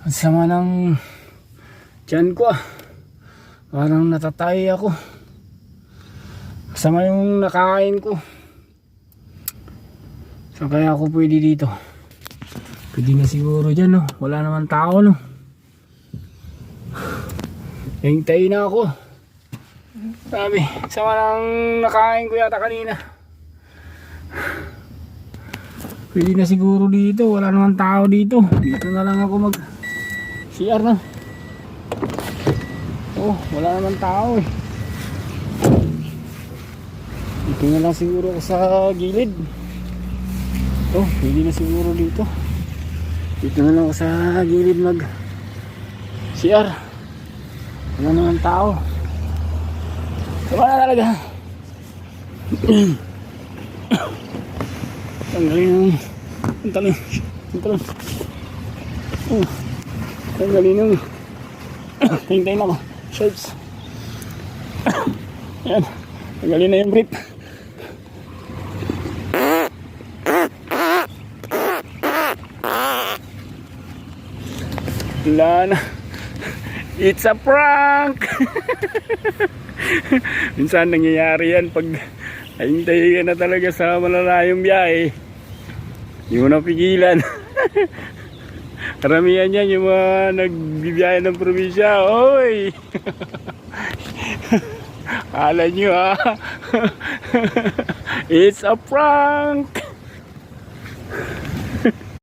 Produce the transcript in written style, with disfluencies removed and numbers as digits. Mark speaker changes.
Speaker 1: Ang sama ng tiyan ko ah. Parang natatay ako. Masama yung nakain ko. So kaya ako pwede dito. Pwede na siguro dyan no. Wala naman tao no. Hintayin na ako. Sabi, sama ng nakain ko yata kanina. Pwede na siguro dito. Wala naman tao dito. Dito na lang ako mag CR na. Oh, wala naman tao eh. Dito na lang siguro ako sa gilid. Oh, pwede na siguro dito. Dito na lang ako sa gilid mag CR. Wala naman tao. Wala na talaga. Tanggalin ng talon. Tanggalin ng hintayin ako. Shorts. Ayan. Tanggalin na yung brief. Wala na. It's a prank. Minsan nangyayari yan pag hintay ka na talaga sa malalayong biyahe. Hindi mo na pigilan. Karamihan yan yung mga nagbibiyahe ng probinsya. Oy! Kala nyo ha. It's a prank.